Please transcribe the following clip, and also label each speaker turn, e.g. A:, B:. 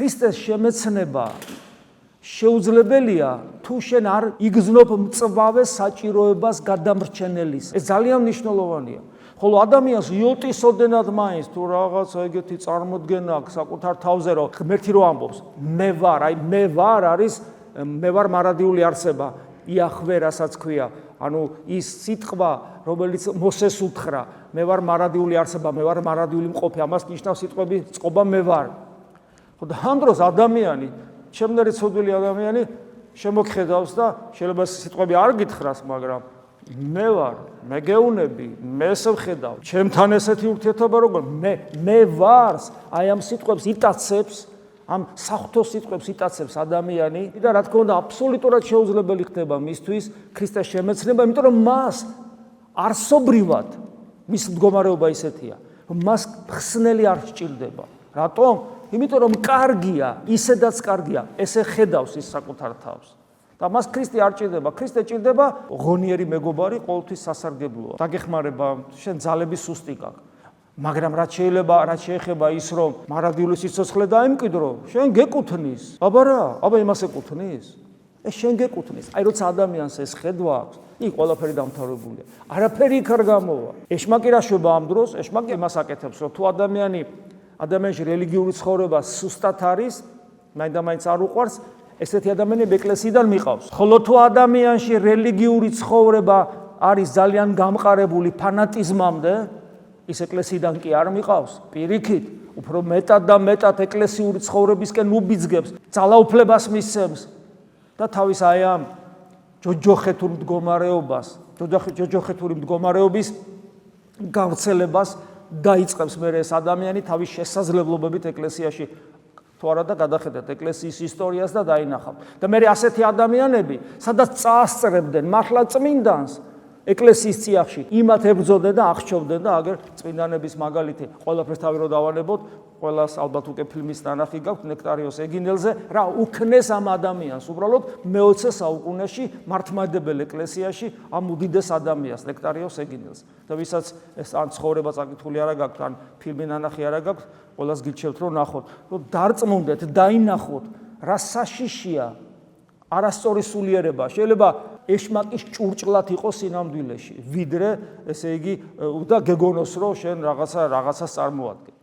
A: ქრისტეს შემეცნება შეუძლებელია თუ შენ არ იგზნობ მწვავე საჭიროებას გადამრჩენელის. ეს ძალიან მნიშვნელოვანია. ხოლო ადამიანს იოტისოდენად მაინც თუ რაღაცა ეგეთი წარმოდგენა აქვს საკუთარ თავზე, რომ ღმერთი რო ამბობს, მე ვარ, აი მე ვარ არის მე ვარ მარადიული არსება, იახვე რასაც ქვია. ანუ ის სიტყვა, რომელიც მოსეს უთხრა, მე ვარ მარადიული არსება, მე ვარ მარადიული მყოფი, ამას ნიშნავს სიტყვები წყობა მე ვარ. ხო და ამ დროს ადამიანი, ჩემნაირი ცოდვილი ადამიანი შემოგხედავს და შეიძლება სიტყვები არ გითხრას, მაგრამ მე ვარ, მე გეუნები, მე შევხედავ, ჩემთან ესეთი ურთიერთობა როგორ მე ვარს, აი ამ სიტყვებს იტაცებს, ამ საღვთო სიტყვებს იტაცებს ადამიანი და რა თქმა უნდა აბსოლუტურად შეუძლებელი ხდება მისთვის ქრისტეს შემეცნება, იმიტომ რომ მას არსობრივად მის მდგომარეობა ისეთია, რომ მას ხსნელი არ სჭირდება. რატომ? იმიტომ რომ კარგია, ისედაც კარგია, ესე ხედავს ის საკუთარ თავს. და მას ქრისტე არ ჭირდება, ქრისტე ჭირდება ღონიერი მეგობარი, ყოველთვის სასარგებლოა. დაგეხმარება, შენ ძალები სუსტი გაქვს. მაგრამ რაც შეეხება ის, რომ მარადიული სიცოცხლე დაემკვიდრო, შენ გეკუთვნის. აბა რა, აბა იმას ეკუთვნის? ეს შენ გეკუთვნის. აი როცა ადამიანს ეს ხედვა აქვს, იქ ყველაფერი დამთავრებულია. არაფერი იქ არ გამოვა. ეშმაკი რა შვება ამ დროს? ეშმაკი იმას აკეთებს, რომ თუ ადამიანში რელიგიური ცხოვრება სუსტად არის, მაინც არ უყვარს, ესეთი ადამიანები ეკლესიიდან მიყავს. ხოლო თუ ადამიანში რელიგიური ცხოვრება არის ძალიან გამყარებული ფანატიზმამდე, ის ეკლესიიდან კი არ მიყავს, პირიქით, უფრო მეტად და მეტად ეკლესიური ცხოვრებისკენ უბიძგებს, ძალაუფლებას მისცემს და თავის აი ამ ჯოჯოხეთურ მდგომარეობის გავრცელებას დაიწყებს მე ეს ადამიანი თავის შესაძლებლობებით ეკლესიაში თუ არა და გადახედათ ეკლესიის ისტორიას და დაინახავთ. და მე ასეთი ადამიანები, სადაც წაასწრებდნენ მართლა წმინდანს ეკლესიის წიაღში, იმათ ებრძოდნენ და აღსჩობდნენ და აგერ წმინდანების მაგალითი ყველაფერს თავი რო დავანებოთ, ყველას ალბათ უკვე ფილმის ნანახი გაქვთ ნექტარიოს ეგინელზე, რა უქნეს ამ ადამიანს უბრალოდ მე-20 საუკუნეში მართლმადიდებელ ეკლესიაში ამ უდიდეს ადამიანს ნექტარიოს ეგინელს. და ვისაც ეს ან ცხოვრება წაკითხული არა გაქვთ, ან ფილმი ნანახი არა გაქვთ, ყველას გიჩვევთ რომ ნახოთ, რომ დარწმუნდეთ, დაინახოთ, რა საშიშია არასწორი სულიერება. შეიძლება ეშმაკის ჭურჭლად იყოს სინამდვილეში, ვიდრე ესე იგი და გეგონოს რომ შენ რაღაცას წარმოადგენ.